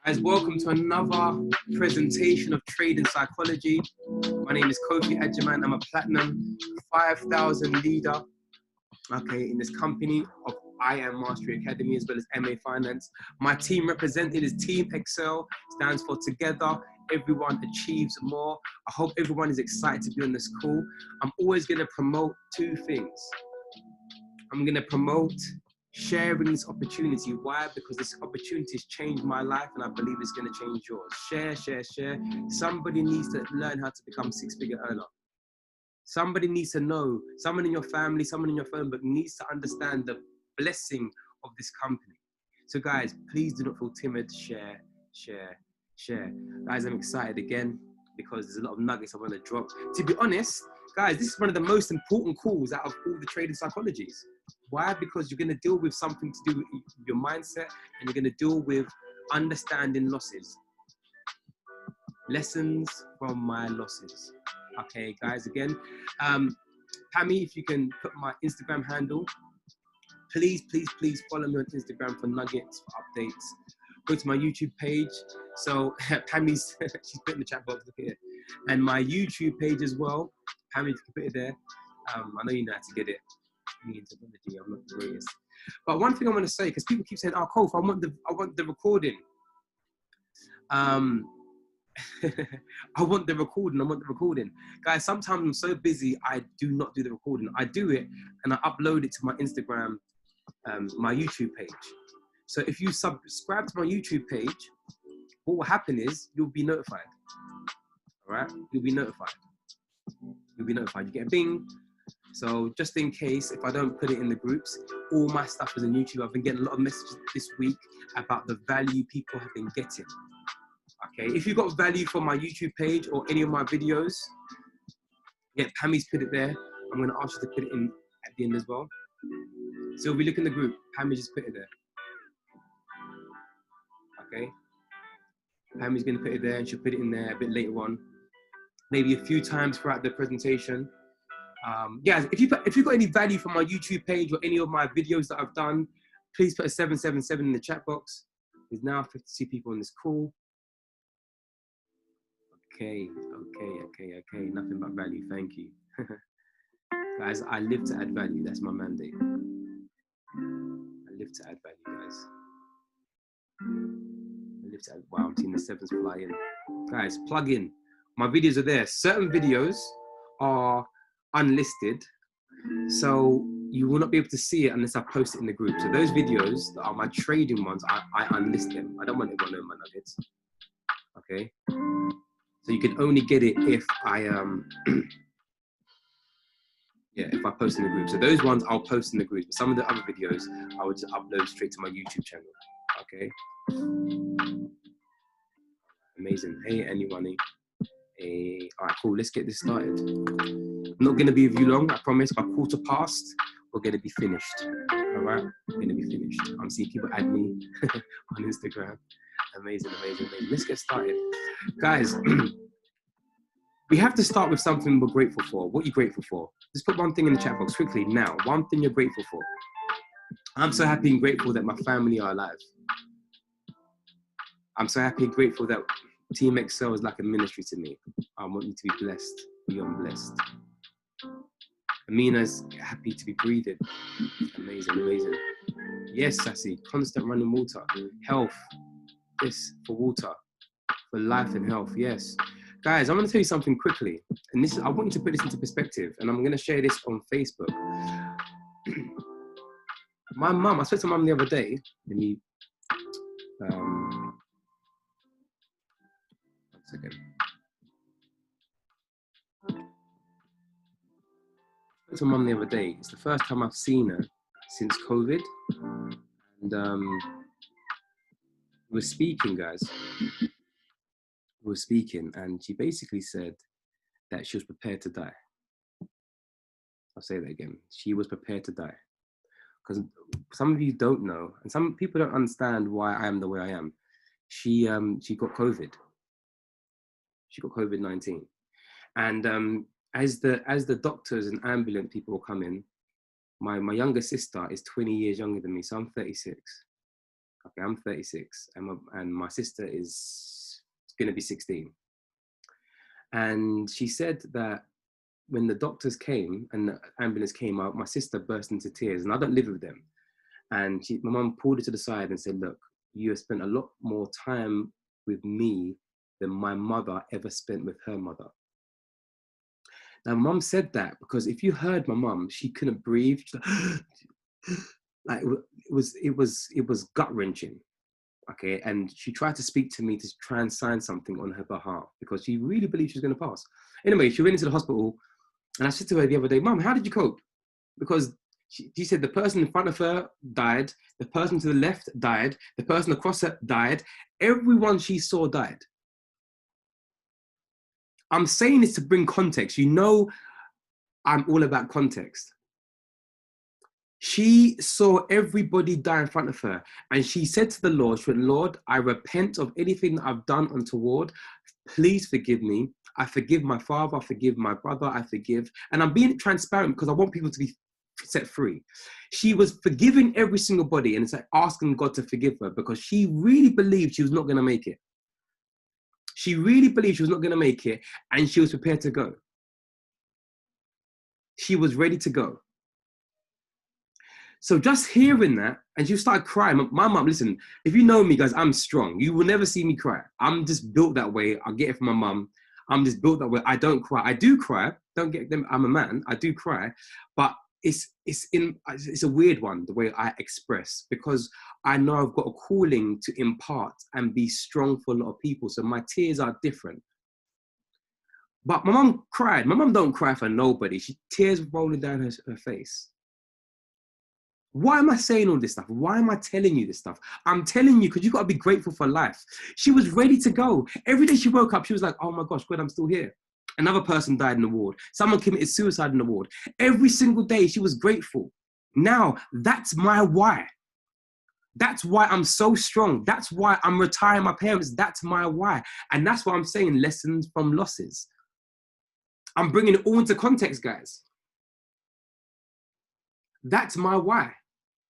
Guys, welcome to another presentation of Trading Psychology. My name is Kofi Adjaman. I'm a platinum 5,000 leader, in this company of I Am Mastery Academy, as well as MA Finance. My team represented is Team Excel, stands for Together Everyone Achieves More. I hope everyone is excited to be on this call. I'm always going to promote two things. I'm going to promote sharing this opportunity. Why? Because this opportunity has changed my life, and I believe it's going to change yours. Share, share, share. Somebody needs to learn how to become six-figure earner. Somebody needs to know, someone in your family, someone in your phone book needs to understand the blessing of this company. So guys, please do not feel timid. Share, share, share. Guys, I'm excited again because there's a lot of nuggets I want to drop. To be honest, guys, this is one of the most important calls out of all the trading psychologies. Why? Because you're going to deal with something to do with your mindset, and you're going to deal with understanding losses. Lessons from my losses. Okay, guys, again, Pammy, if you can put my Instagram handle, please, please, please follow me on Instagram for nuggets, for updates. Go to my YouTube page. So Pammy's, she's put in the chat box, look at it. And my YouTube page as well. Pammy, if you can put it there. I know you know how to get it. I'm not the greatest. But one thing I want to say, because people keep saying, "Oh, Kof, I want the recording." I want the recording. Guys, sometimes I'm so busy, I do not do the recording. I do it and I upload it to my Instagram, my YouTube page. So if you subscribe to my YouTube page, what will happen is you'll be notified. All right? You'll be notified. You get a bing. So just in case, if I don't put it in the groups, all my stuff is on YouTube. I've been getting a lot of messages this week about the value people have been getting. Okay, if you got value from my YouTube page or any of my videos, yeah, Pammy's put it there. I'm going to ask you to put it in at the end as well. So if we look in the group, Pammy just put it there. Okay, Pammy's going to put it there, and she'll put it in there a bit later on, maybe a few times throughout the presentation. Guys, if you got any value from my YouTube page or any of my videos that I've done, please put a 777 in the chat box. There's now 52 people on this call. Okay. Nothing but value. Thank you. Guys, I live to add value. That's my mandate. I live to add value, guys. Wow, I'm seeing the sevens fly in. Guys, plug in. My videos are there. Certain videos are unlisted, so you will not be able to see it unless I post it in the group. So those videos that are my trading ones, I unlist them. I don't want everyone knowing my nuggets. Okay? So you can only get it if I if I post in the group. So those ones I'll post in the group. But some of the other videos I would just upload straight to my YouTube channel. Okay. Amazing. Hey, anyone. Hey. All right, cool. Let's get this started. I'm not going to be with you long. I promise. By 1:15, we're going to be finished. All right. We're going to be finished. I'm seeing people add me on Instagram. Amazing. Let's get started, guys. We have to start with something we're grateful for. What are you grateful for? Just put one thing in the chat box quickly now. One thing you're grateful for. I'm so happy and grateful that my family are alive. I'm so happy and grateful that Team Excel is like a ministry to me. I want you to be blessed, beyond blessed. Amina's happy to be breathing. Amazing. Yes, Sassy, constant running water. Health, this for water, for life and health, yes. Guys, I'm going to tell you something quickly, and I want you to put this into perspective, and I'm going to share this on Facebook. My mum, I spoke to mum the other day. Let me, one second. I spoke to mum the other day. It's the first time I've seen her since COVID, and we're speaking, guys. We were speaking, and she basically said that she was prepared to die. I'll say that again. She was prepared to die. Because some of you don't know, and some people don't understand why I am the way I am. She got COVID. She got COVID-19, and as the doctors and ambulance people were coming, my younger sister is 20 years younger than me, so I'm 36. Okay, I'm 36, and my sister is going to be 16. And she said that when the doctors came and the ambulance came out, my sister burst into tears, and I don't live with them. And my mum pulled her to the side and said, look, you have spent a lot more time with me than my mother ever spent with her mother. Now, mum said that because if you heard my mum, she couldn't breathe. Like it was gut wrenching. Okay, and she tried to speak to me to try and sign something on her behalf because she really believed she was going to pass. Anyway, she went into the hospital, and I said to her the other day, Mum, how did you cope? Because she said the person in front of her died, the person to the left died, the person across her died, everyone she saw died. I'm saying this to bring context. You know, I'm all about context. She saw everybody die in front of her, and she said to the Lord, she went, Lord, I repent of anything that I've done untoward. Please forgive me. I forgive my father, I forgive my brother, I forgive. And I'm being transparent because I want people to be set free. She was forgiving every single body, and it's like asking God to forgive her because she really believed she was not going to make it. She really believed she was not going to make it, and she was prepared to go. She was ready to go. So just hearing that, and you start crying. My mom, listen, if you know me, guys, I'm strong. You will never see me cry. I'm just built that way. I get it from my mom. I'm just built that way. I don't cry. I do cry. Don't get them. I'm a man. I do cry, but it's a weird one, the way I express, because I know I've got a calling to impart and be strong for a lot of people. So my tears are different. But my mom cried. My mom don't cry for nobody. She tears rolling down her face. Why am I saying all this stuff? Why am I telling you this stuff? I'm telling you because you got to be grateful for life. She was ready to go. Every day she woke up, she was like, oh my gosh, God, I'm still here. Another person died in the ward. Someone committed suicide in the ward. Every single day she was grateful. Now, that's my why. That's why I'm so strong. That's why I'm retiring my parents. That's my why. And that's what I'm saying, lessons from losses. I'm bringing it all into context, guys. That's my why.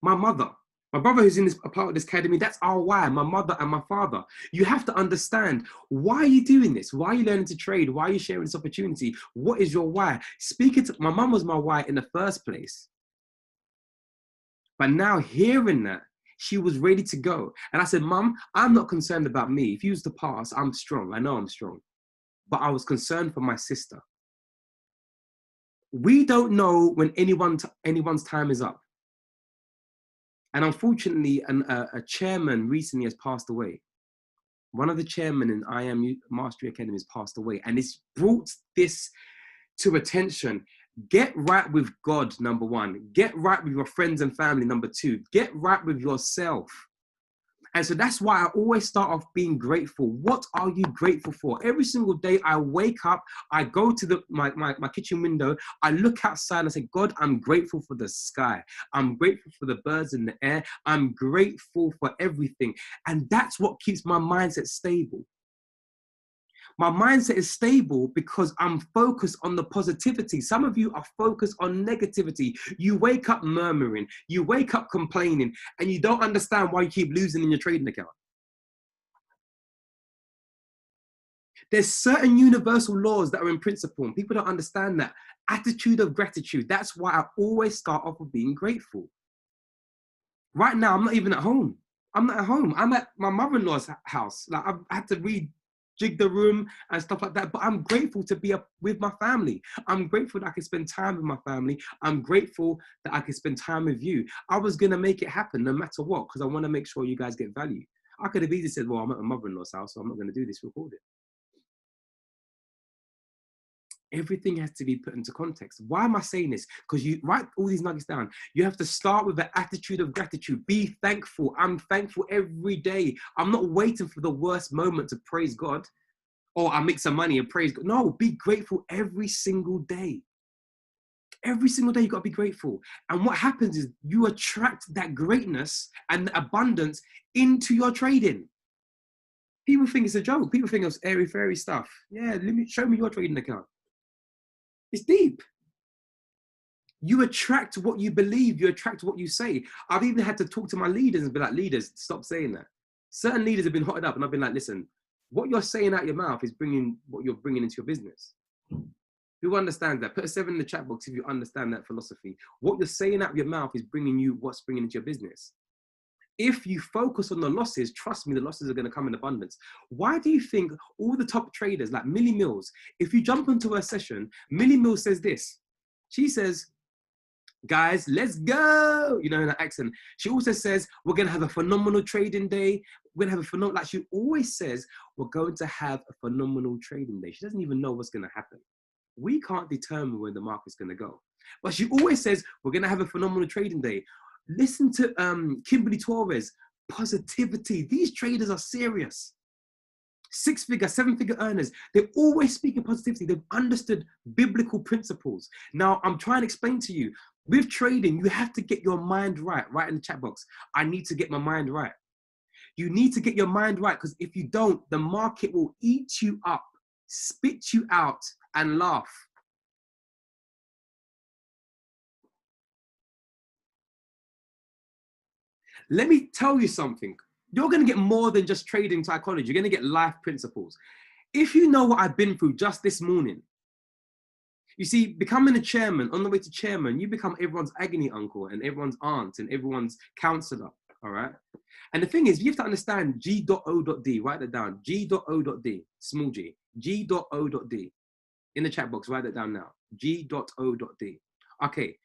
My mother, my brother who's in a part of this academy, that's our why, my mother and my father. You have to understand, why are you doing this? Why are you learning to trade? Why are you sharing this opportunity? What is your why? Speaking to, my mum was my why in the first place. But now hearing that, she was ready to go. And I said, Mum, I'm not concerned about me. If you was to pass, I'm strong. I know I'm strong. But I was concerned for my sister. We don't know when anyone's time is up. And unfortunately, a chairman recently has passed away. One of the chairmen in IM Mastery Academy has passed away. And it's brought this to attention. Get right with God, number one. Get right with your friends and family, number two. Get right with yourself. And so that's why I always start off being grateful. What are you grateful for? Every single day I wake up, I go to my kitchen window, I look outside and I say, God, I'm grateful for the sky. I'm grateful for the birds in the air. I'm grateful for everything. And that's what keeps my mindset stable. My mindset is stable because I'm focused on the positivity. Some of you are focused on negativity. You wake up murmuring, you wake up complaining, and you don't understand why you keep losing in your trading account. There's certain universal laws that are in principle, and people don't understand that. Attitude of gratitude. That's why I always start off with being grateful. Right now, I'm not even at home. I'm not at home. I'm at my mother-in-law's house. Like, I've had to rejig the room and stuff like that. But I'm grateful to be up with my family. I'm grateful that I can spend time with my family. I'm grateful that I can spend time with you. I was going to make it happen no matter what, because I want to make sure you guys get value. I could have easily said, well, I'm at my mother-in-law's house, so I'm not going to do this recording. Everything has to be put into context. Why am I saying this? Because you write all these nuggets down. You have to start with the attitude of gratitude. Be thankful. I'm thankful every day. I'm not waiting for the worst moment to praise God. Or I make some money and praise God. No, be grateful every single day. Every single day, you've got to be grateful. And what happens is you attract that greatness and the abundance into your trading. People think it's a joke. People think it's airy-fairy stuff. Yeah, show me your trading account. It's deep. You attract what you believe, you attract what you say. I've even had to talk to my leaders and be like, leaders, stop saying that. Certain leaders have been hotted up and I've been like, listen, what you're saying out your mouth is bringing what you're bringing into your business. Who understands that? Put a 7 in the chat box if you understand that philosophy. What you're saying out of your mouth is bringing you what's bringing into your business. If you focus on the losses, trust me, the losses are going to come in abundance. Why do you think all the top traders like Millie Mills, if you jump into her session, Millie Mills says this. She says, guys, let's go. You know, in her accent. She also says, we're going to have a phenomenal trading day. We're going to have a phenomenal, like she always says, we're going to have a phenomenal trading day. She doesn't even know what's going to happen. We can't determine where the market's going to go. But she always says, we're going to have a phenomenal trading day. Listen to Kimberly Torres, positivity. These traders are serious. 6-figure, 7-figure earners. They're always speaking positivity. They've understood biblical principles. Now, I'm trying to explain to you, with trading, you have to get your mind right. Right in the chat box. I need to get my mind right. You need to get your mind right, because if you don't, the market will eat you up, spit you out, and laugh. Let me tell you something. You're going to get more than just trading psychology. You're going to get life principles. If you know what I've been through just this morning, you see, becoming a chairman, on the way to chairman, you become everyone's agony uncle and everyone's aunt and everyone's counselor, all right? And the thing is, you have to understand G.O.D, write that down, G.O.D, small g, G.O.D. In the chat box, write that down now, G.O.D. Okay,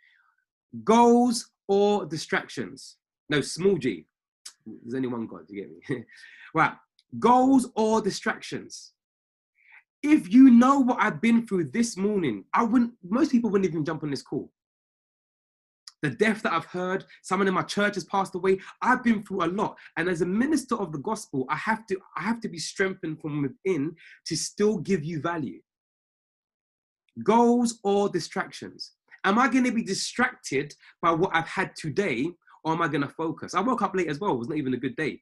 goals or distractions? No, small g. There's only one God, you get me? Right, goals or distractions? If you know what I've been through this morning, most people wouldn't even jump on this call. The death that I've heard, someone in my church has passed away. I've been through a lot. And as a minister of the gospel, I have to be strengthened from within to still give you value. Goals or distractions? Am I going to be distracted by what I've had today, or am I going to focus? I woke up late as well. It was not even a good day.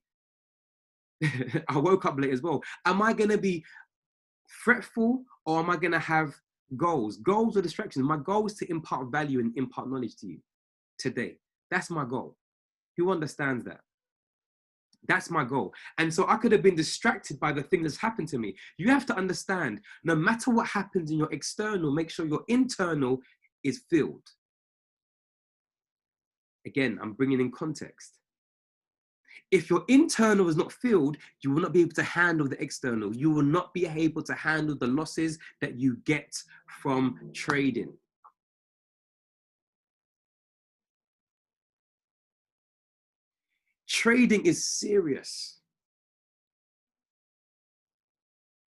I woke up late as well. Am I going to be fretful, or am I going to have goals? Goals or distractions? My goal is to impart value and impart knowledge to you today. That's my goal. Who understands that? That's my goal. And so I could have been distracted by the thing that's happened to me. You have to understand, no matter what happens in your external, make sure your internal is filled. Again, I'm bringing in context. If your internal is not filled, you will not be able to handle the external. You will not be able to handle the losses that you get from trading. Trading is serious.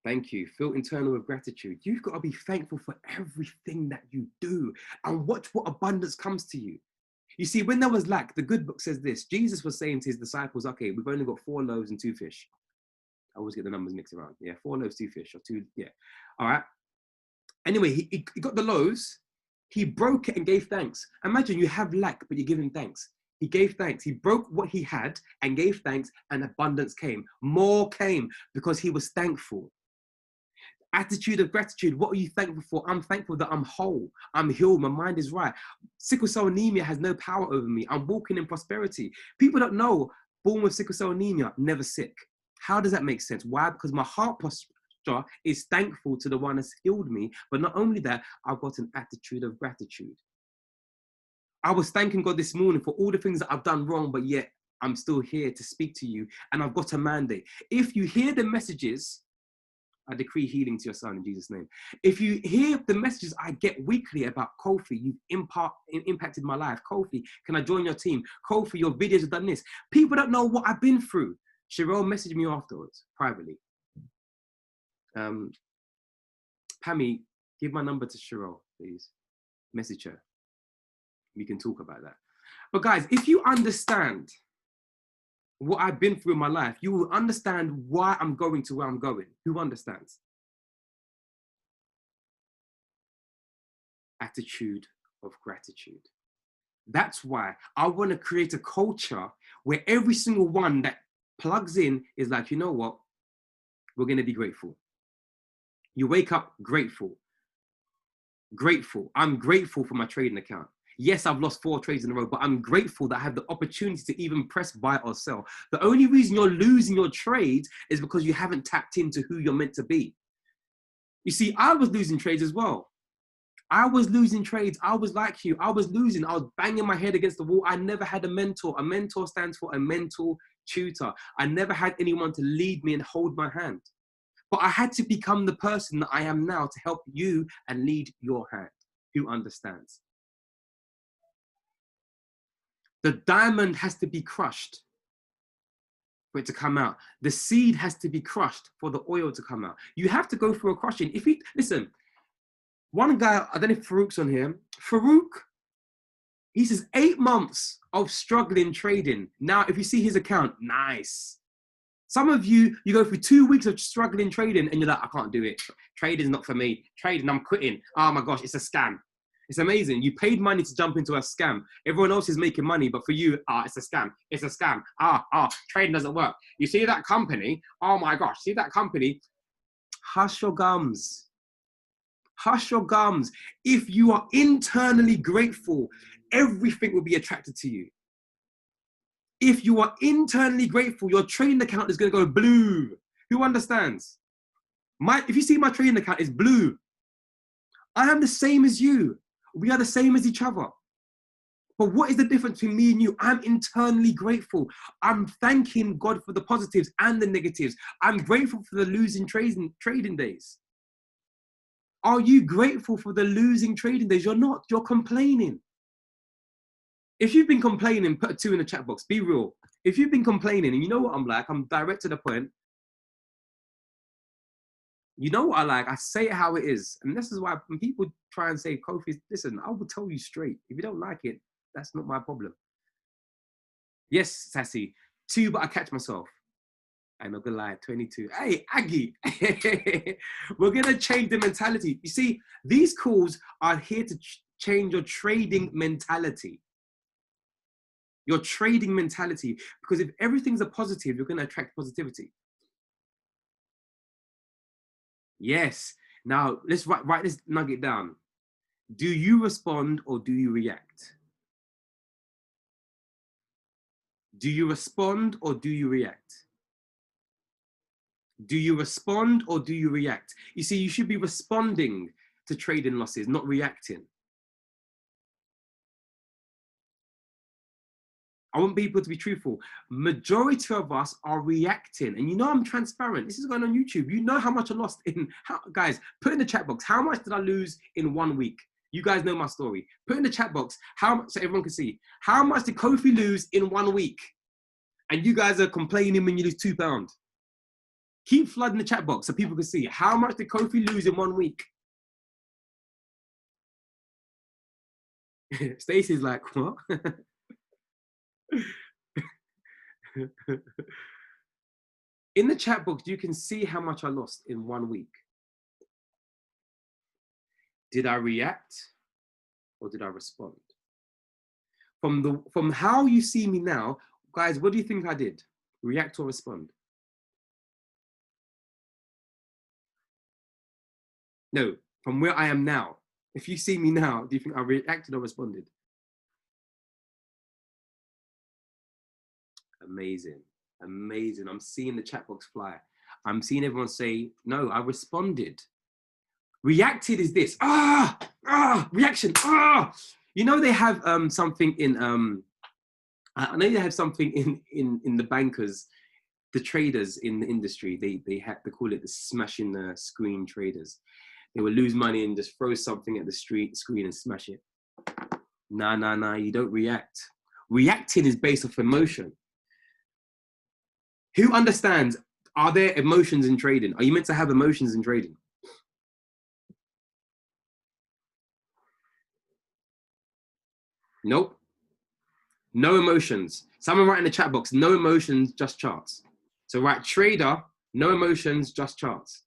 Thank you. Feel internal with gratitude. You've got to be thankful for everything that you do and watch what abundance comes to you. You see, when there was lack, the good book says this. Jesus was saying to his disciples, okay, we've only got 4 loaves and 2 fish. I always get the numbers mixed around. Yeah, 4 loaves, 2 fish, or 2, yeah. All right. Anyway, he got the loaves. He broke it and gave thanks. Imagine you have lack, but you're giving thanks. He gave thanks. He broke what he had and gave thanks, and abundance came. More came because he was thankful. Attitude of gratitude. What are you thankful for? I'm thankful that I'm whole. I'm healed. My mind is right. Sickle cell anemia has no power over me. I'm walking in prosperity. People don't know, born with sickle cell anemia, never sick. How does that make sense? Why? Because my heart posture is thankful to the one that's healed me. But not only that, I've got an attitude of gratitude. I was thanking God this morning for all the things that I've done wrong, but yet I'm still here to speak to you. And I've got a mandate. If you hear the messages, I decree healing to your son in Jesus' name. If you hear the messages I get weekly about Kofi, you've impacted my life. Kofi, can I join your team? Kofi, your videos have done this. People don't know what I've been through. Cheryl messaged me afterwards, privately. Pammy, give my number to Cheryl, please. Message her. We can talk about that. But guys, if you understand what I've been through in my life, you will understand why I'm going to where I'm going. Who understands? Attitude of gratitude. That's why I want to create a culture where every single one that plugs in is like, you know what? We're going to be grateful. You wake up grateful. Grateful. I'm grateful for my trading account. Yes, I've lost 4 trades in a row, but I'm grateful that I have the opportunity to even press buy or sell. The only reason you're losing your trades is because you haven't tapped into who you're meant to be. You see, I was losing trades as well. I was losing trades. I was like you. I was losing. I was banging my head against the wall. I never had a mentor. A mentor stands for a mental tutor. I never had anyone to lead me and hold my hand. But I had to become the person that I am now to help you and lead your hand. Who understands? The diamond has to be crushed for it to come out. The seed has to be crushed for the oil to come out. You have to go through a crushing. If you listen, one guy, I don't know if Farouk's on here. Farouk, he says 8 months of struggling trading. Now, if you see his account, nice. Some of you, you go through 2 weeks of struggling trading and you're like, I can't do it. Trading's not for me. Trading, I'm quitting. Oh my gosh, it's a scam. It's amazing. You paid money to jump into a scam. Everyone else is making money, but for you, it's a scam. It's a scam. Trading doesn't work. You see that company? Oh my gosh, see that company? Hush your gums. Hush your gums. If you are internally grateful, everything will be attracted to you. If you are internally grateful, your trading account is going to go blue. Who understands? If you see my trading account is blue, I am the same as you. We are the same as each other. But what is the difference between me and you? I'm internally grateful. I'm thanking God for the positives and the negatives. I'm grateful for the losing trading days. Are you grateful for the losing trading days? You're not. You're complaining. If you've been complaining, put a 2 in the chat box. Be real. If you've been complaining, and you know what I'm like, I'm direct to the point. You know what I like? I say it how it is. And this is why when people try and say, Kofi, listen, I will tell you straight. If you don't like it, that's not my problem. Yes, Sassy. 2, but I catch myself. I'm not gonna lie, 22. Hey, Aggie. We're gonna change the mentality. You see, these calls are here to change your trading mentality. Your trading mentality. Because if everything's a positive, you're gonna attract positivity. Yes. Now, let's write this nugget down. Do you respond or do you react? Do you respond or do you react? Do you respond or do you react? You see, you should be responding to trading losses, not reacting. I want people to be truthful. Majority of us are reacting. And you know I'm transparent. This is going on YouTube. You know how much I lost in... guys, put in the chat box. How much did I lose in 1 week? You guys know my story. Put in the chat box how much, so everyone can see. How much did Kofi lose in 1 week? And you guys are complaining when you lose £2. Keep flooding the chat box so people can see. How much did Kofi lose in 1 week? Stacey's like, what? In the chat box, you can see how much I lost in 1 week. Did I react or did I respond? From how you see me now, guys, what do you think I did? React or respond? No, from where I am now. If you see me now, do you think I reacted or responded? Amazing, amazing. I'm seeing the chat box fly. I'm seeing everyone say, no, I responded. Reacted is this, reaction, You know, they have something in, I know they have something in the bankers, the traders in the industry, they call it the smashing the screen traders. They will lose money and just throw something at the screen and smash it. Nah, you don't react. Reacting is based off emotion. Who understands? Are there emotions in trading? Are you meant to have emotions in trading? Nope. No emotions. Someone write in the chat box, no emotions, just charts. So write trader, no emotions, just charts.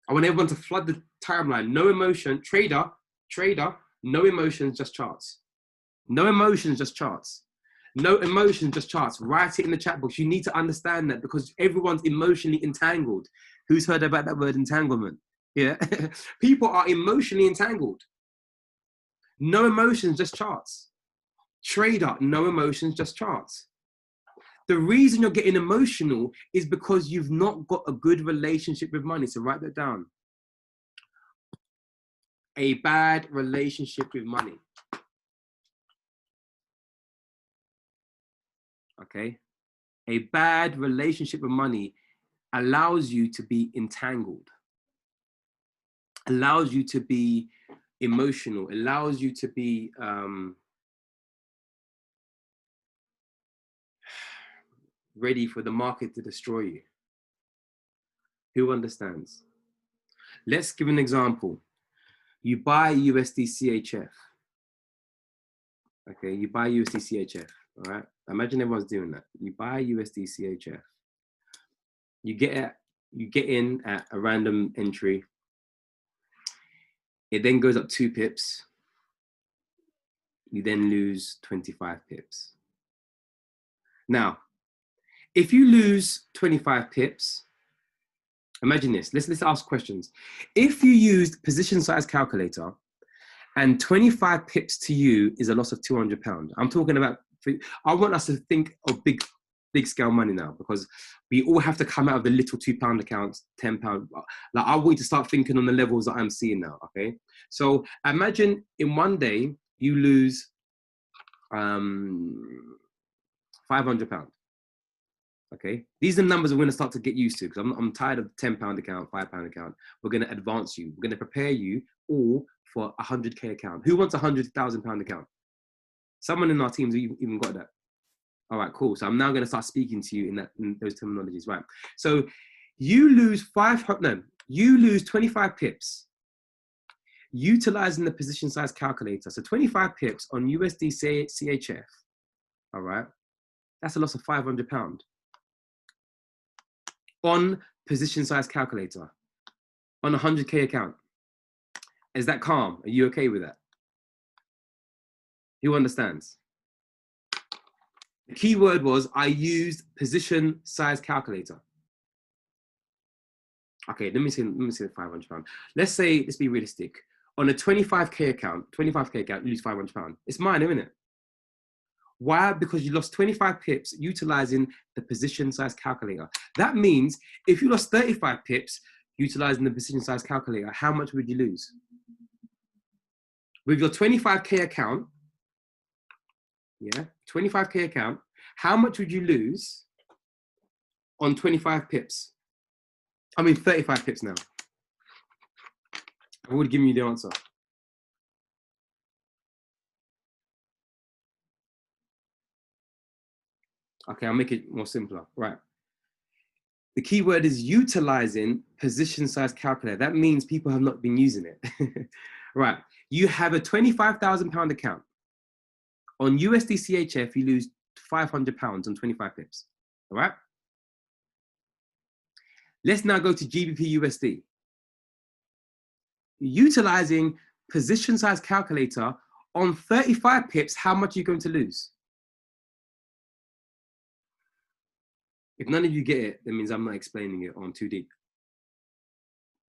I want everyone to flood the timeline. No emotion, trader, no emotions, just charts. No emotions, just charts. No emotions, just charts. Write it in the chat box. You need to understand that because everyone's emotionally entangled. Who's heard about that word entanglement? Yeah. People are emotionally entangled. No emotions, just charts. Trader, no emotions, just charts. The reason you're getting emotional is because you've not got a good relationship with money. So write that down. A bad relationship with money. Okay? A bad relationship with money allows you to be entangled, allows you to be emotional, allows you to be ready for the market to destroy you. Who understands? Let's give an example. You buy USD CHF. Okay, you buy USD CHF. All right. Imagine everyone's doing that. You buy USD CHF. You get in at a random entry. It then goes up 2 pips. You then lose 25 pips. Now, if you lose 25 pips, imagine this. Let's ask questions. If you used position size calculator and 25 pips to you is a loss of £200, I'm talking about, I want us to think of big scale money now, because we all have to come out of the little £2 accounts, £10. Like, I want you to start thinking on the levels that I'm seeing now, okay? So imagine in one day you lose £500. Okay, these are the numbers we're going to start to get used to, because I'm tired of the £10 account, £5 account. We're going to advance you. We're going to prepare you all for a 100K account. Who wants a £100,000 account? Someone in our teams even got that. All right, cool. So I'm now going to start speaking to you in those terminologies, right? So you lose 25 pips utilizing the position size calculator. So 25 pips on USD CHF. All right, that's a loss of £500 on position size calculator on a 100K account. Is that calm? Are you okay with that? Who understands? The key word was I used position size calculator. Okay, let me say £500. Let's be realistic. On a 25K account, you lose £500. It's mine, isn't it? Why? Because you lost 25 pips utilizing the position size calculator. That means if you lost 35 pips utilizing the position size calculator, how much would you lose? With your 25K account, yeah, 25K account, how much would you lose on 25 pips? I mean, 35 pips now. I would give you the answer. Okay, I'll make it more simpler. Right. The key word is utilizing position size calculator. That means people have not been using it. Right. You have a £25,000 account. On USD CHF, you lose £500 on 25 pips. All right. Let's now go to GBP USD. Utilizing position size calculator on 35 pips, how much are you going to lose? If none of you get it, that means I'm not explaining it, or I'm too deep.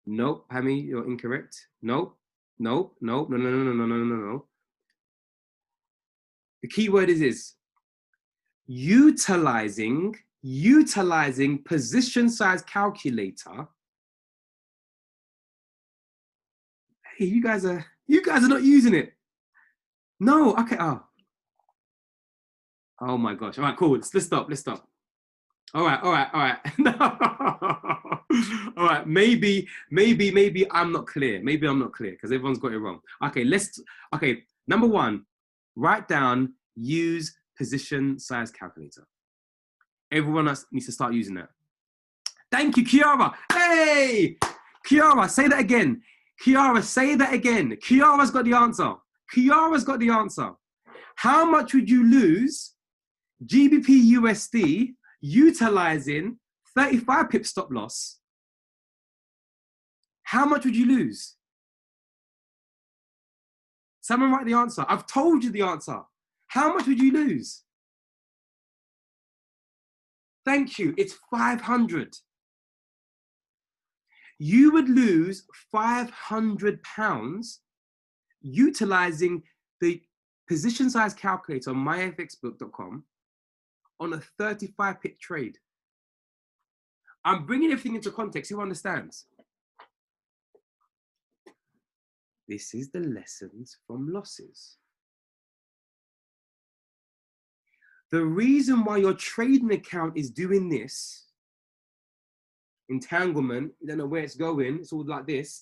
Nope, Hammy, you're incorrect. Nope, no. The key word is utilizing position size calculator. Hey, you guys are not using it. No, okay. Oh my gosh. All right, cool. Let's stop. All right. All right. Maybe I'm not clear. Maybe I'm not clear because everyone's got it wrong. Okay. Number one, write down, use position size calculator. Everyone else needs to start using that. Thank you, Kiara. Hey, Kiara, say that again. Kiara, say that again. Kiara's got the answer. How much would you lose GBP USD utilizing 35 pip stop loss? How much would you lose? Someone write the answer. I've told you the answer. How much would you lose? Thank you. It's 500. You would lose £500 utilizing the position size calculator on myfxbook.com on a 35 pip trade. I'm bringing everything into context. Who understands? This is the lessons from losses. The reason why your trading account is doing this, entanglement, you don't know where it's going, it's all like this,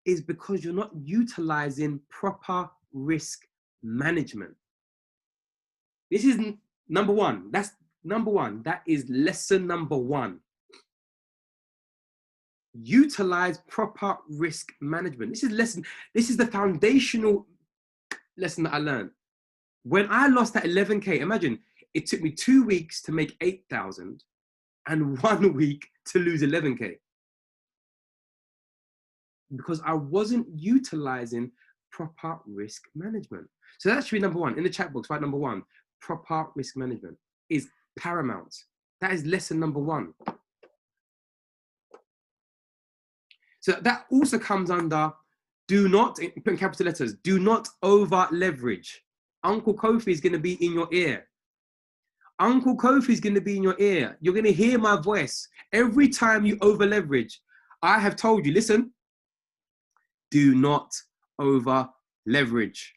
is because you're not utilizing proper risk management. This is number one. That's number one. That is lesson number one. Utilize proper risk management. This is the foundational lesson that I learned. When I lost that 11K, imagine it took me 2 weeks to make 8,000 and 1 week to lose 11K. Because I wasn't utilizing proper risk management. So that should be number one. In the chat box, write number one. Proper risk management is paramount. That is lesson number one. So that also comes under, do not, put in capital letters, do not over leverage. Uncle Kofi is going to be in your ear. Uncle Kofi is going to be in your ear. You're going to hear my voice every time you over leverage. I have told you, listen, do not over leverage.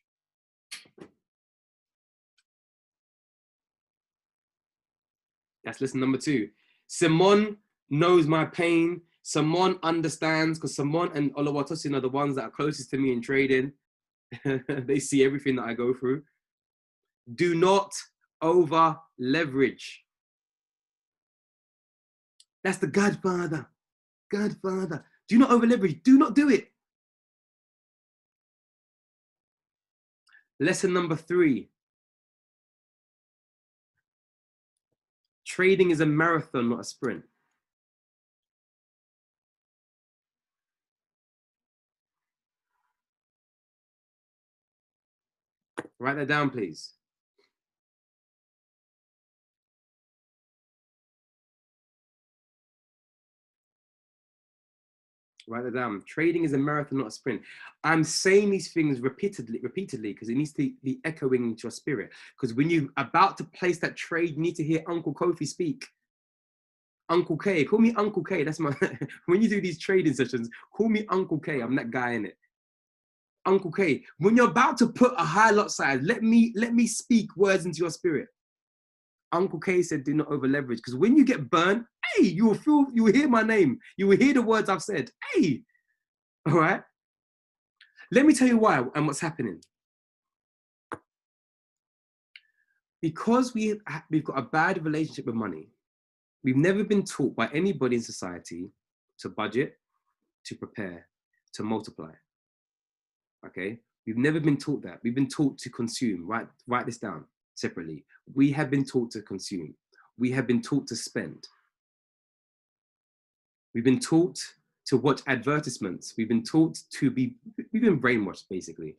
That's lesson number two. Simone knows my pain. Simone understands, because Simone and Oluwatosin are the ones that are closest to me in trading. They see everything that I go through. Do not over leverage. That's the Godfather. Godfather. Do not over leverage. Do not do it. Lesson number three. Trading is a marathon, not a sprint. Write that down, please. Write that down. Trading is a marathon, not a sprint. I'm saying these things repeatedly, because it needs to be echoing into your spirit. Because when you're about to place that trade, you need to hear Uncle Kofi speak. Uncle K, call me Uncle K. That's my, when you do these trading sessions, call me Uncle K. I'm that guy in it. Uncle K, when you're about to put a high lot size, let me speak words into your spirit. Uncle K said, do not over leverage. Because when you get burned, hey, you will hear my name. You will hear the words I've said. Hey, all right? Let me tell you why and what's happening. Because we've got a bad relationship with money. We've never been taught by anybody in society to budget, to prepare, to multiply. Okay? We've never been taught that. We've been taught to consume. Write this down separately. We have been taught to consume. We have been taught to spend. We've been taught to watch advertisements. We've been taught we've been brainwashed, basically.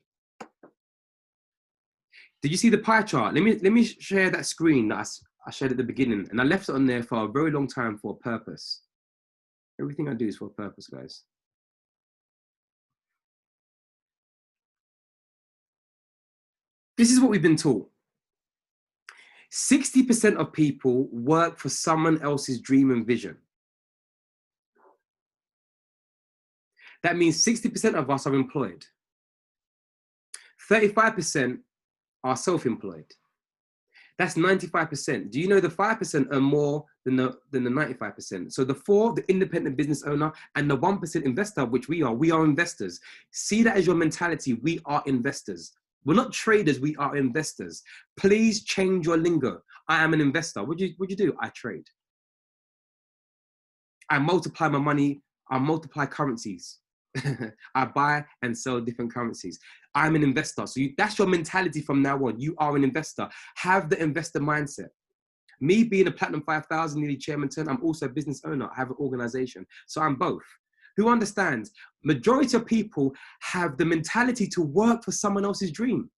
Did you see the pie chart? Let me share that screen that I shared at the beginning, and I left it on there for a very long time for a purpose. Everything I do is for a purpose, guys. This is what we've been taught. 60% of people work for someone else's dream and vision. That means 60% of us are employed. 35% are self-employed. That's 95%. Do you know the 5% are more than the 95%? So the independent business owner and the 1% investor, which we are investors. See that as your mentality. We are investors. We're not traders, we are investors. Please change your lingo. I am an investor. What do you do? I trade. I multiply my money. I multiply currencies. I buy and sell different currencies. I'm an investor. So that's your mentality from now on. You are an investor. Have the investor mindset. Me being a Platinum 5000 nearly chairman turn, I'm also a business owner. I have an organization. So I'm both. Who understands? Majority of people have the mentality to work for someone else's dream.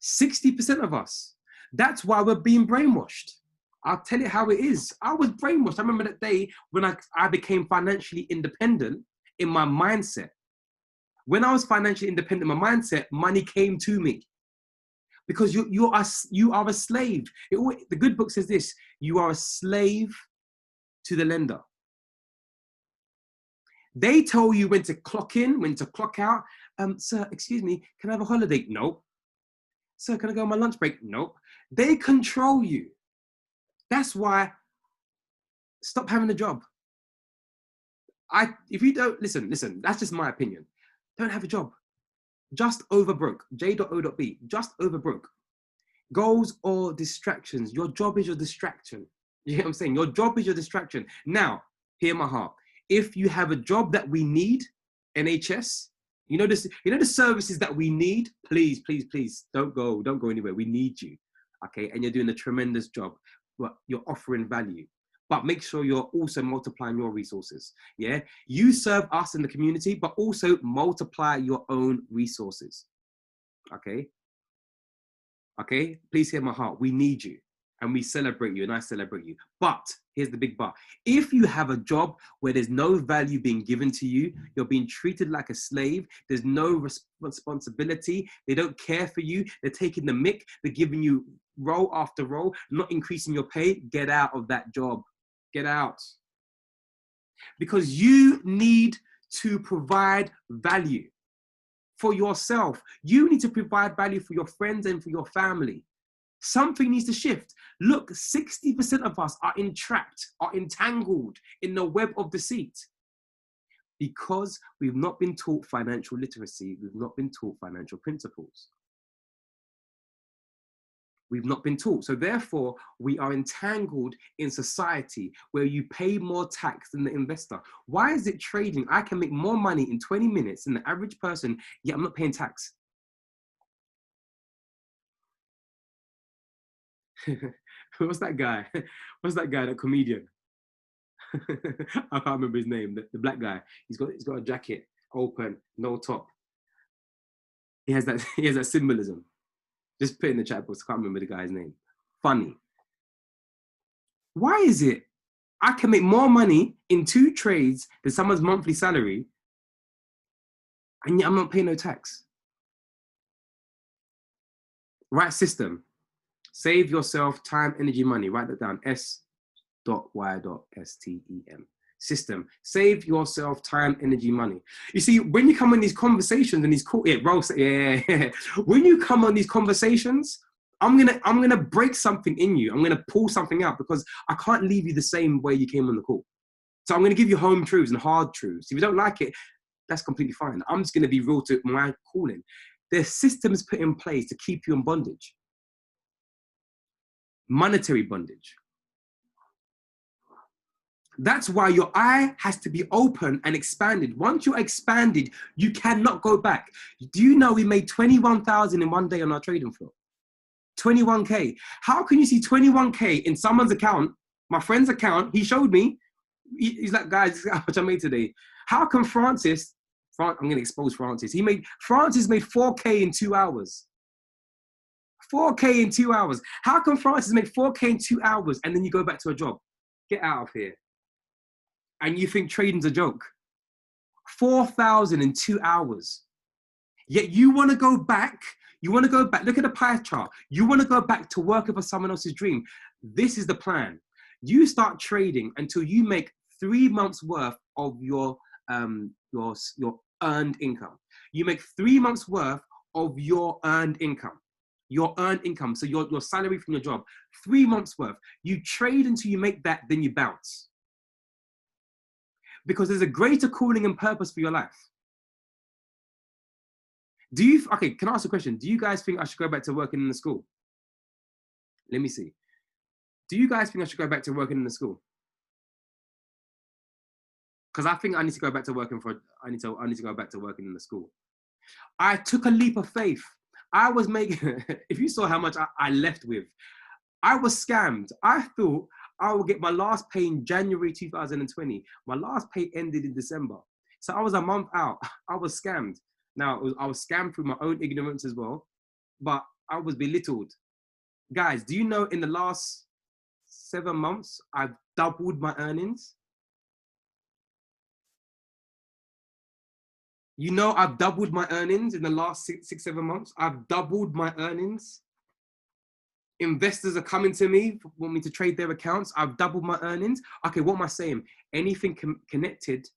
60% of us. That's why we're being brainwashed. I'll tell you how it is. I was brainwashed. I remember that day when I became financially independent in my mindset. When I was financially independent, my mindset, money came to me. Because you are a slave. The good book says this: you are a slave to the lender. They tell you when to clock in, when to clock out. Sir, excuse me, can I have a holiday? Nope. Sir, can I go on my lunch break? Nope. They control you. That's why, stop having a job. If you don't, listen, that's just my opinion. Don't have a job. Just over broke. J.O.B. Just over broke. Goals or distractions. Your job is your distraction. You know what I'm saying? Your job is your distraction. Now, hear my heart. If you have a job that we need, NHS, you know the services that we need, please, don't go anywhere. We need you. Okay, and you're doing a tremendous job, but you're offering value. But make sure you're also multiplying your resources. Yeah, you serve us in the community, but also multiply your own resources. Okay. Okay, please hear my heart. We need you and we celebrate you and I celebrate you. But here's the big but. If you have a job where there's no value being given to you, you're being treated like a slave, there's no responsibility, they don't care for you, they're taking the mick, they're giving you role after role, not increasing your pay, get out of that job. Get out. Because you need to provide value for yourself. You need to provide value for your friends and for your family. Something needs to shift. Look, 60% of us are entrapped, are entangled in the web of deceit because we've not been taught financial literacy. We've not been taught financial principles. We've not been taught. So therefore, we are entangled in society where you pay more tax than the investor. Why is it trading? I can make more money in 20 minutes than the average person, yet I'm not paying tax. What's that guy? What's that guy, that comedian? I can't remember his name. The black guy. He's got a jacket, open, no top. He has that symbolism. Just put it in the chat box. I can't remember the guy's name. Funny. Why is it I can make more money in 2 trades than someone's monthly salary, and yet I'm not paying no tax? Right system. Save yourself time, energy, money. Write that down. S.Y.STEM. System. Save yourself time, energy, money. You see, when you come on these conversations and these when you come on these conversations, I'm gonna break something in you. I'm gonna pull something out because I can't leave you the same way you came on the call. So I'm gonna give you home truths and hard truths. If you don't like it, that's completely fine. I'm just gonna be real to my calling. There's systems put in place to keep you in bondage. Monetary bondage. That's why your eye has to be open and expanded. Once you're expanded, you cannot go back. Do you know we made 21,000 in one day on our trading floor? 21K. How can you see 21K in someone's account, my friend's account? He showed me. He's like, guys, this is how much I made today. How can I'm going to expose Francis. Francis made 4K in 2 hours. 4K in 2 hours. How can Francis make 4K in 2 hours and then you go back to a job? Get out of here. And you think trading's a joke. 4,000 in 2 hours. Yet you want to go back. Look at the pie chart. You want to go back to working for someone else's dream. This is the plan. You start trading until you make 3 months worth of your earned income. You make 3 months worth of your earned income. Your earned income. So your salary from your job. 3 months worth. You trade until you make that, then you bounce. Because there's a greater calling and purpose for your life. Okay, can I ask a question? Do you guys think I should go back to working in the school? Let me see. Do you guys think I should go back to working in the school? Because I think I need to go back to working I need to go back to working in the school. I took a leap of faith. I was making, if you saw how much I left with, I was scammed. I thought I will get my last pay in January 2020. My last pay ended in December. So I was a month out. I was scammed. Now, I was scammed through my own ignorance as well, but I was belittled. Guys, do you know in the last 7 months, I've doubled my earnings? You know, I've doubled my earnings in the last 7 months. I've doubled my earnings. Investors are coming to me, want me to trade their accounts. I've doubled my earnings. Okay, what am I saying? Anything connected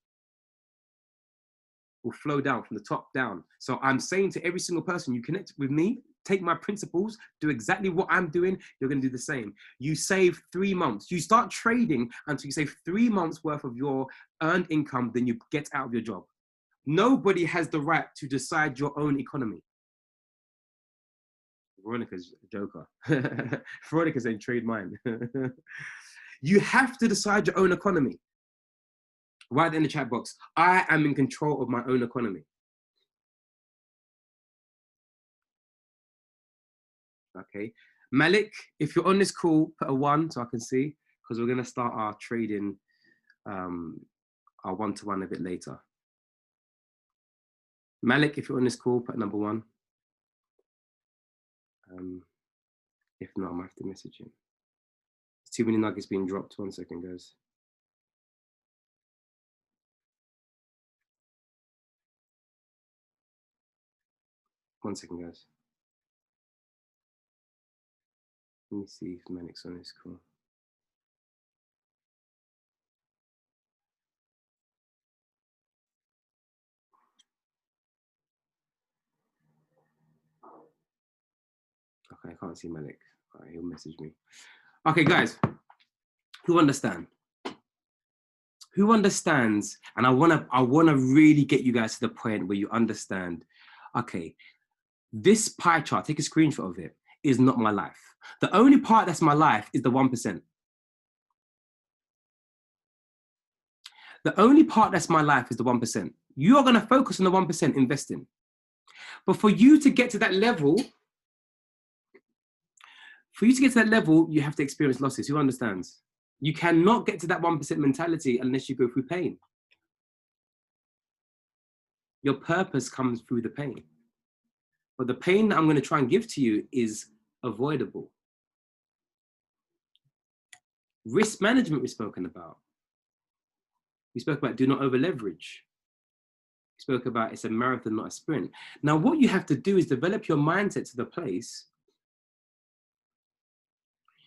will flow down from the top down. So I'm saying to every single person, you connect with me, take my principles, do exactly what I'm doing, you're going to do the same. You save 3 months. You start trading until you save 3 months worth of your earned income, then you get out of your job. Nobody has the right to decide your own economy. Veronica's a joker. Veronica's saying trade mine. You have to decide your own economy. Write in the chat box, I am in control of my own economy. Okay. Malik, if you're on this call, put a 1 so I can see, because we're going to start our trading, our one-to-one a bit later. Malik, if you're on this call, put number 1. If not, I might have to message him. There's too many nuggets being dropped. 1 second, guys. One second, guys. Let me see if Malik's on this call. Okay, I can't see Malik. All right, he'll message me. Okay, guys, who understand? Who understands? And I wanna really get you guys to the point where you understand. Okay, this pie chart, take a screenshot of it, is not my life. The only part that's my life is the 1%. The only part that's my life is the 1%. You are gonna focus on the 1% investing. But for you to get to that level, you have to experience losses. Who understands? You cannot get to that 1% mentality unless you go through pain. Your purpose comes through the pain. But the pain that I'm going to try and give to you is avoidable. Risk management we've spoken about. We spoke about do not over leverage. We spoke about it's a marathon, not a sprint. Now, what you have to do is develop your mindset to the place.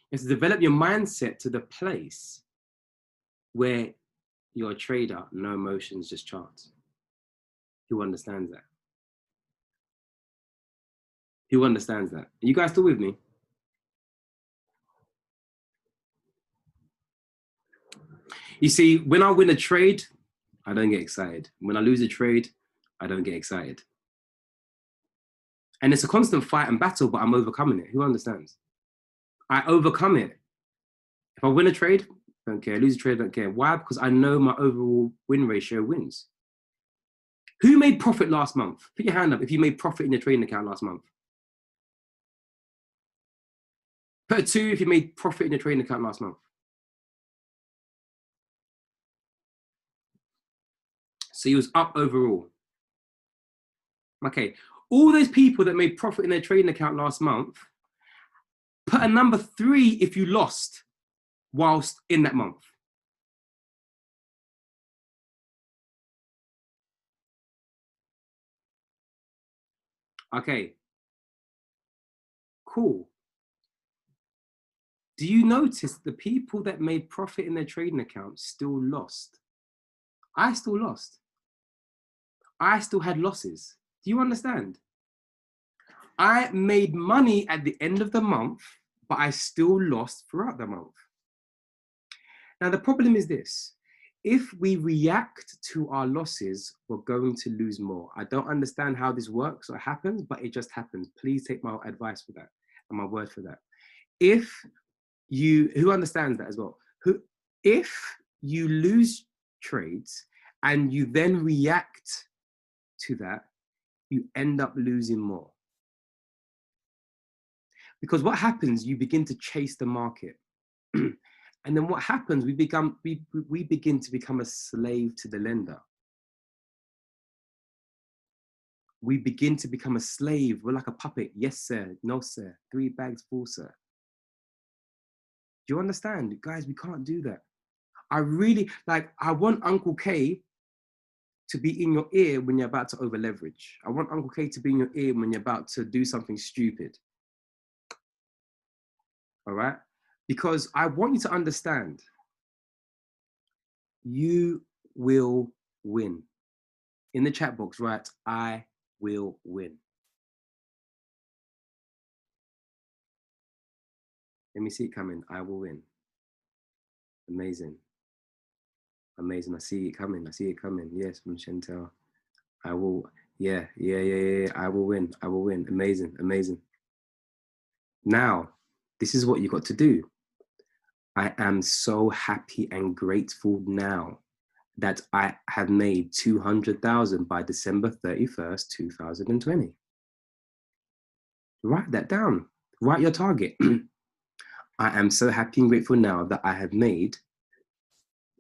You have to develop your mindset to the place where you're a trader, no emotions, just charts. Who understands that? Who understands that? Are you guys still with me? You see, when I win a trade, I don't get excited. When I lose a trade, I don't get excited. And it's a constant fight and battle, but I'm overcoming it. Who understands? I overcome it. If I win a trade, don't care. Lose a trade, don't care. Why? Because I know my overall win ratio wins. Who made profit last month? Put your hand up if you made profit in your trading account last month. Put a 2 if you made profit in your trading account last month. So you was up overall. Okay. All those people that made profit in their trading account last month, put a number 3 if you lost whilst in that month. Okay. Cool. Do you notice the people that made profit in their trading account still lost? I still lost. I still had losses. Do you understand? I made money at the end of the month, but I still lost throughout the month. Now, the problem is this. If we react to our losses, we're going to lose more. I don't understand how this works or happens, but it just happens. Please take my advice for that and my word for that. Who understands that as well? If you lose trades and you then react to that, you end up losing more. Because what happens, you begin to chase the market. And then what happens, we begin to become a slave to the lender. We begin to become a slave. We're like a puppet. Yes, sir. No, sir. 3 bags full, sir. Do you understand? Guys, we can't do that. I want Uncle K to be in your ear when you're about to over leverage. I want Uncle K to be in your ear when you're about to do something stupid. All right? Because I want you to understand, you will win. In the chat box, write, I will win. Let me see it coming. I will win. Amazing. Amazing. I see it coming. I see it coming. Yes, from Chantel. I will. Yeah. I will win. I will win. Amazing. Amazing. Now, this is what you got to do. I am so happy and grateful now that I have made 200,000 by December 31st, 2020. Write that down. Write your target. I am so happy and grateful now that I have made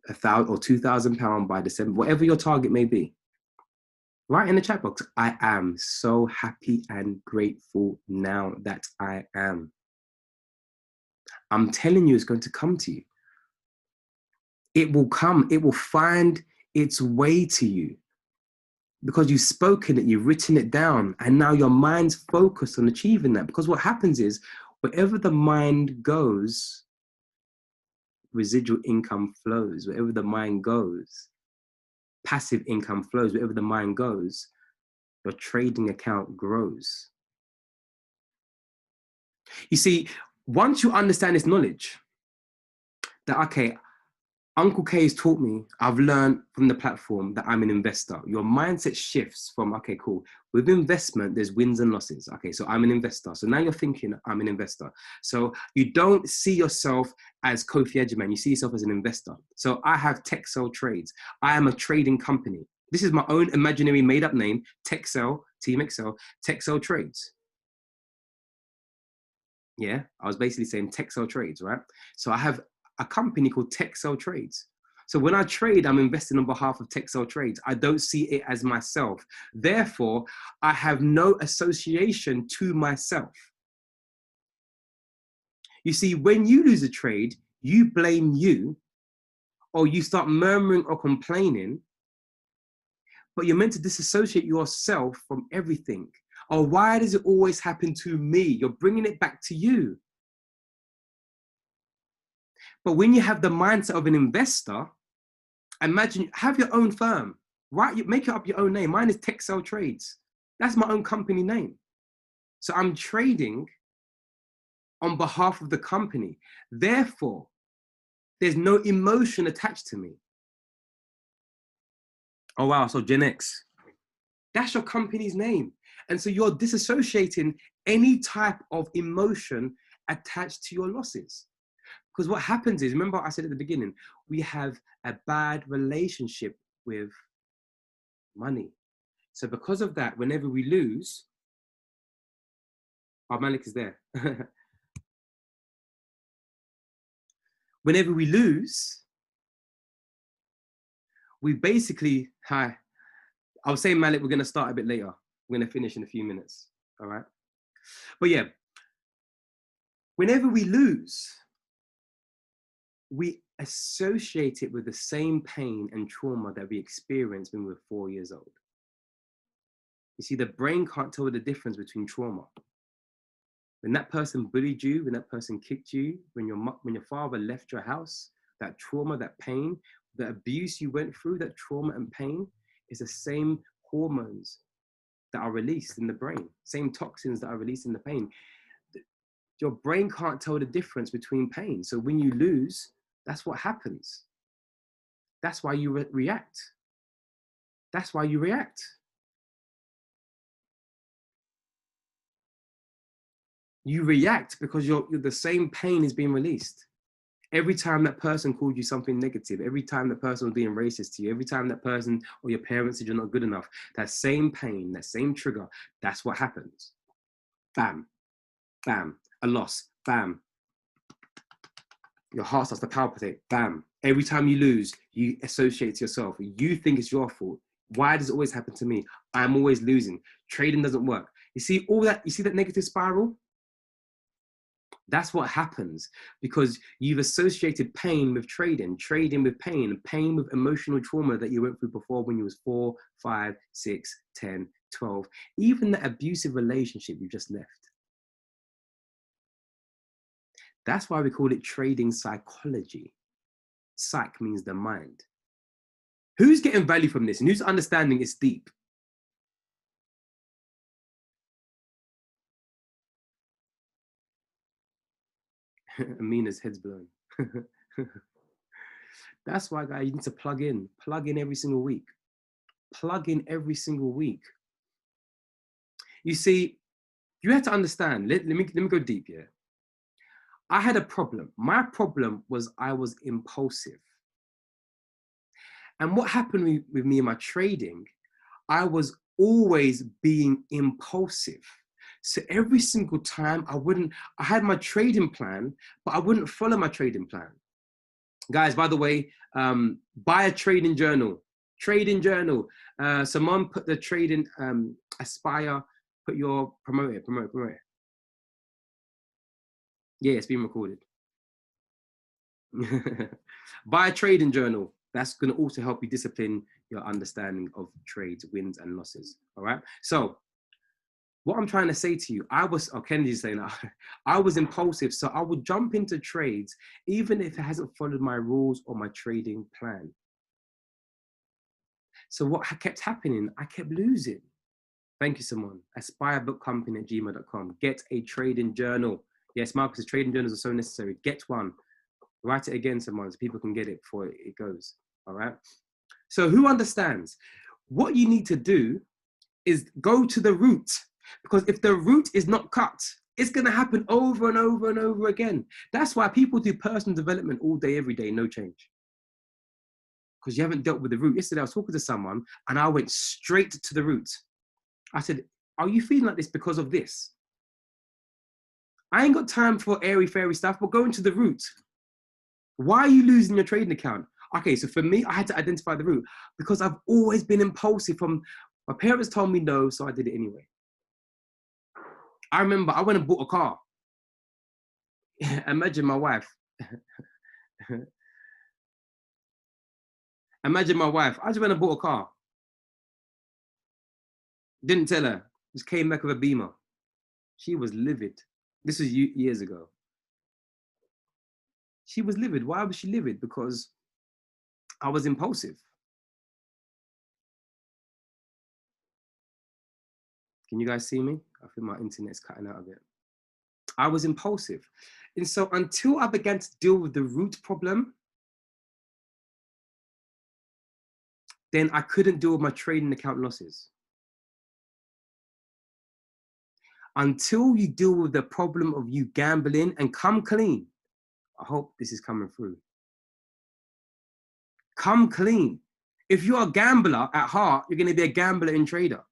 1,000 or 2,000 pounds by December, whatever your target may be. Write in the chat box, I am so happy and grateful now that I am. I'm telling you, it's going to come to you. It will come. It will find its way to you because you've spoken it, you've written it down, and now your mind's focused on achieving that. Because what happens is, wherever the mind goes, residual income flows. Wherever the mind goes, passive income flows. Wherever the mind goes, your trading account grows. You see, once you understand this knowledge, that, okay, Uncle K has taught me, I've learned from the platform that I'm an investor. Your mindset shifts from, okay, cool. With investment, there's wins and losses. Okay, so I'm an investor. So now you're thinking, I'm an investor. So you don't see yourself as Kofi Edgerman. You see yourself as an investor. So I have Texel Trades. I am a trading company. This is my own imaginary made up name, Texel, Team Excel, Texel Trades. Yeah, I was basically saying Texel Trades, right? So I have a company called Texel Trades. So when I trade, I'm investing on behalf of Texel Trades. I don't see it as myself. Therefore, I have no association to myself. You see, when you lose a trade, you blame you, or you start murmuring or complaining, but you're meant to disassociate yourself from everything. Or why does it always happen to me? You're bringing it back to you. But when you have the mindset of an investor, imagine, have your own firm, right? Make it up your own name. Mine is Texel Trades. That's my own company name. So I'm trading on behalf of the company. Therefore, there's no emotion attached to me. Oh, wow. So Gen X, that's your company's name. And so you're disassociating any type of emotion attached to your losses. Because what happens is, remember I said at the beginning, we have a bad relationship with money. So because of that, whenever we lose, our Malik is there. Whenever we lose, we basically, I was saying, Malik, we're going to start a bit later. We're going to finish in a few minutes. All right. But yeah, whenever we lose, we associate it with the same pain and trauma that we experienced when we were 4 years old. You see, the brain can't tell the difference between trauma. When that person bullied you, when that person kicked you, when your father left your house, that trauma, that pain, the abuse you went through, that trauma and pain is the same hormones that are released in the brain, same toxins that are released in the pain. Your brain can't tell the difference between pain. So when you lose, that's what happens. That's why you react. That's why you react. You react because the same pain is being released. Every time that person called you something negative, every time that person was being racist to you, every time that person or your parents said you're not good enough, that same pain, that same trigger, that's what happens. Bam, bam, a loss, bam. Your heart starts to palpitate, bam. Every time you lose, you associate to yourself. You think it's your fault. Why does it always happen to me? I'm always losing. Trading doesn't work. You see all that? You see that negative spiral? That's what happens because you've associated pain with trading, trading with pain, and pain with emotional trauma that you went through before when you was 4, 5, 6, 10, 12, even that abusive relationship you just left. That's why we call it trading psychology. Psych means the mind. Who's getting value from this and who's understanding it's deep? Amina's head's blown. That's why, guys, you need to plug in every single week. Plug in every single week. You see, you have to understand, let me go deep here. I had a problem. My problem was I was impulsive. And what happened with me in my trading, I was always being impulsive. So every single time I had my trading plan, but I wouldn't follow my trading plan. Guys, by the way, buy a trading journal. Trading journal. Someone put the trading Aspire, put your promote it. Yeah, it's being recorded. Buy a trading journal. That's going to also help you discipline your understanding of trades, wins and losses. All right. So what I'm trying to say to you, Kennedy's saying that I was impulsive. So I would jump into trades, even if it hasn't followed my rules or my trading plan. So what kept happening, I kept losing. Thank you, Simone. Aspirebookcompany@gmail.com. Get a trading journal. Yes, Marcus, trading journals are so necessary. Get one. Write it again, Simone, so people can get it before it goes. All right. So who understands? What you need to do is go to the root, because if the root is not cut, it's going to happen over and over and over again. That's why people do personal development all day, every day, no change. Because you haven't dealt with the root. Yesterday, I was talking to someone and I went straight to the root. I said, are you feeling like this because of this? I ain't got time for airy-fairy stuff, but go into the root. Why are you losing your trading account? Okay, so for me, I had to identify the root because I've always been impulsive. My parents told me no, so I did it anyway. I remember I went and bought a car. Imagine my wife. Imagine my wife. I just went and bought a car. Didn't tell her. Just came back with a Beamer. She was livid. This was years ago. She was livid. Why was she livid? Because I was impulsive. Can you guys see me? I think my internet's cutting out a bit. I was impulsive. And so until I began to deal with the root problem, then I couldn't deal with my trading account losses. Until you deal with the problem of you gambling and come clean. I hope this is coming through. Come clean. If you're a gambler at heart, you're going to be a gambler and trader.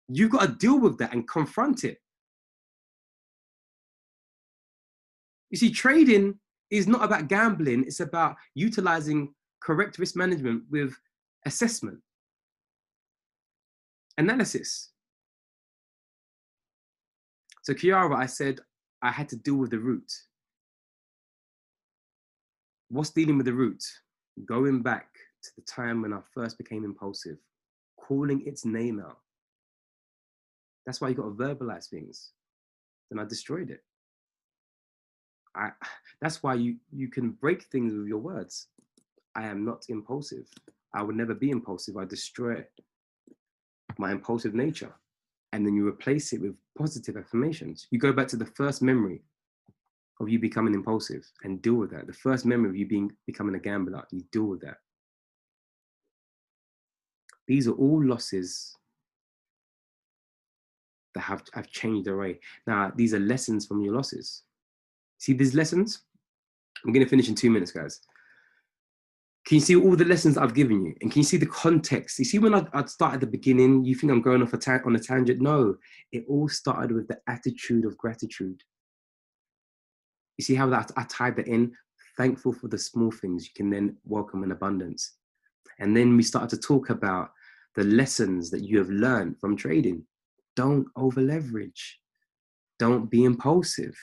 You've got to deal with that and confront it. You see, trading is not about gambling. It's about utilizing correct risk management with assessment, analysis. So Kiara, I said I had to deal with the root. What's dealing with the root? Going back to the time when I first became impulsive, calling its name out. That's why you got to verbalize things. Then I destroyed it. That's why you can break things with your words. I am not impulsive. I would never be impulsive. I destroy my impulsive nature. And then you replace it with positive affirmations. You go back to the first memory of you becoming impulsive and deal with that. The first memory of you becoming a gambler, you deal with that. These are all losses that have changed the way. Now, these are lessons from your losses. See these lessons? I'm going to finish in 2 minutes, guys. Can you see all the lessons I've given you? And can you see the context? You see when I'd start at the beginning, you think I'm going off on a tangent? No, it all started with the attitude of gratitude. You see how I tied that in? Thankful for the small things you can then welcome in abundance. And then we started to talk about the lessons that you have learned from trading. Don't over leverage. Don't be impulsive.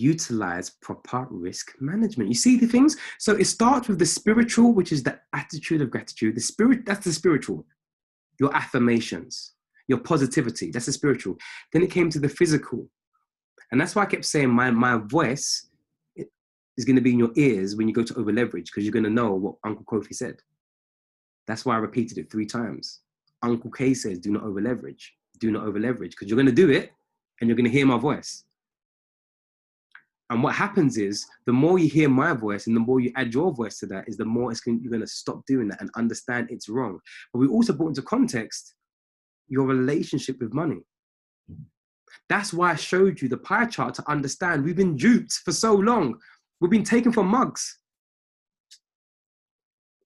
utilize proper risk management. You see the things? So it starts with the spiritual, which is the attitude of gratitude. The spirit, that's the spiritual. Your affirmations, your positivity, that's the spiritual. Then it came to the physical. And that's why I kept saying my voice is going to be in your ears when you go to over leverage, because you're going to know what Uncle Kofi said. That's why I repeated it 3 times. Uncle K says, do not over leverage. Do not over leverage, because you're going to do it and you're going to hear my voice. And what happens is, the more you hear my voice and the more you add your voice to that, is the more you're going to stop doing that and understand it's wrong. But we also brought into context your relationship with money. That's why I showed you the pie chart to understand we've been duped for so long. We've been taken for mugs.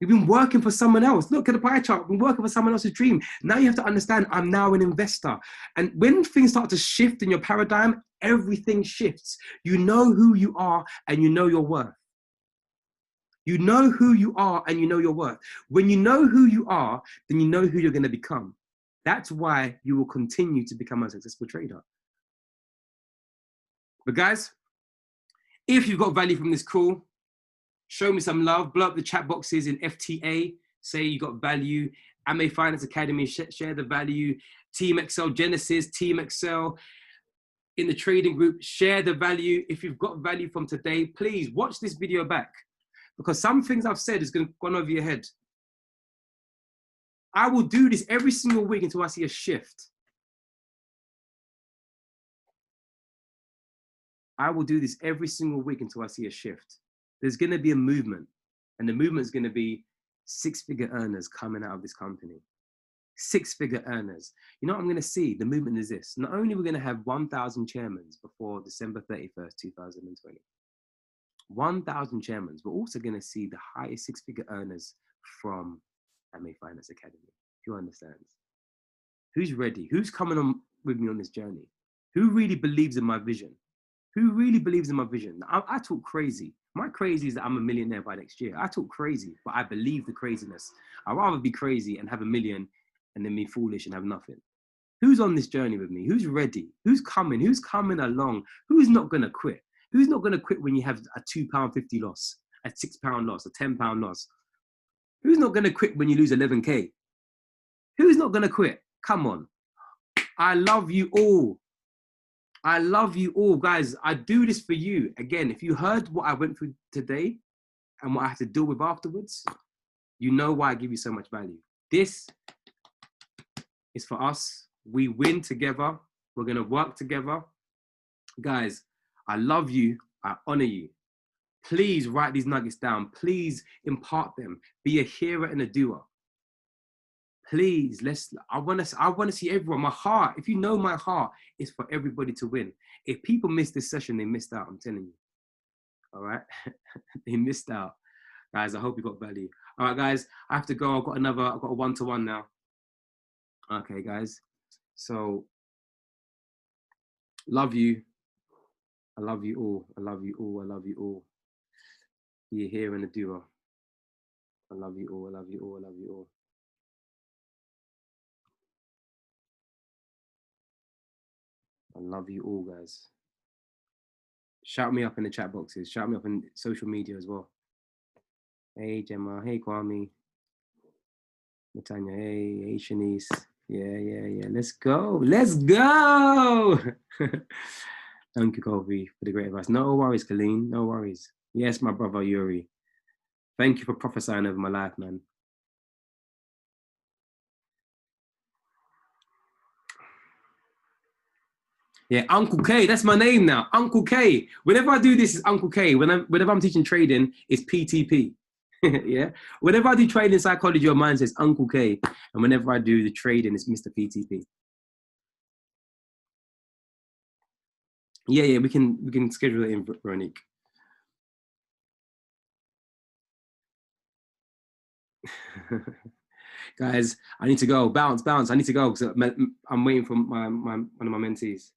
We've been working for someone else. Look at the pie chart. We've been working for someone else's dream. Now you have to understand I'm now an investor. And when things start to shift in your paradigm, everything shifts. You know who you are and you know your worth. You know who you are and you know your worth. When you know who you are, then you know who you're going to become. That's why you will continue to become a successful trader. But guys, if you've got value from this call, show me some love. Blow up the chat boxes in FTA. Say you got value. AMA Finance Academy, share the value. Team Excel Genesis, Team Excel in the trading group, share the value. If you've got value from today, please watch this video back, because some things I've said is going to go over your head. I will do this every single week until I see a shift. I will do this every single week until I see a shift. There's going to be a movement, and the movement is going to be 6-figure earners coming out of this company. 6-figure earners. You know what I'm going to see? The movement is this. Not only are we going to have 1,000 chairmen before December 31st, 2020. 1,000 chairmen. We're also going to see the highest 6-figure earners from AMA Finance Academy. Who understands? Who's ready? Who's coming on with me on this journey? Who really believes in my vision? Who really believes in my vision? I talk crazy. My crazy is that I'm a millionaire by next year. I talk crazy, but I believe the craziness. I'd rather be crazy and have $1 million and then be foolish and have nothing. Who's on this journey with me? Who's ready? Who's coming? Who's coming along? Who's not going to quit? Who's not going to quit when you have a £2.50 loss, a £6 loss, a £10 loss? Who's not going to quit when you lose 11K? Who's not going to quit? Come on. I love you all. I love you all, guys. I do this for you. Again, if you heard what I went through today and what I have to deal with afterwards, you know why I give you so much value. This is for us. We win together. We're going to work together. Guys, I love you. I honor you. Please write these nuggets down. Please impart them. Be a hearer and a doer. Please, I want to see everyone. My heart, if you know my heart, is for everybody to win. If people miss this session, they missed out. I'm telling you. All right. They missed out. Guys, I hope you got value. All right, guys, I have to go. I've got a one-to-one now. Okay, guys. So, love you. I love you all. I love you all. I love you all. Be a hearer and a doer. I love you all. I love you all. I love you all. I love you all, guys. Shout me up in the chat boxes. Shout me up in social media as well. Hey, Gemma. Hey, Kwame. Natanya. Hey, Shanice. Yeah. Let's go. Let's go. Thank you, Kofi, for the great advice. No worries, Colleen. No worries. Yes, my brother, Yuri. Thank you for prophesying over my life, man. Yeah, Uncle K, that's my name now. Uncle K. Whenever I do this, it's Uncle K. Whenever I'm teaching trading, it's PTP. Yeah. Whenever I do trading psychology or mine says Uncle K. And whenever I do the trading, it's Mr. PTP. Yeah, we can schedule it in, Veronique. Guys, I need to go. Bounce. I need to go because I'm waiting for one of my mentees.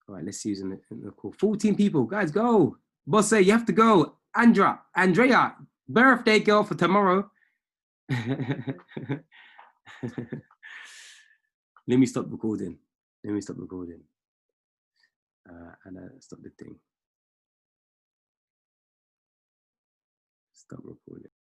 All right, let's use in the call. 14 people, guys, go. Boss say you have to go. Andrea, birthday girl for tomorrow. Let me stop recording. And stop the thing. Stop recording.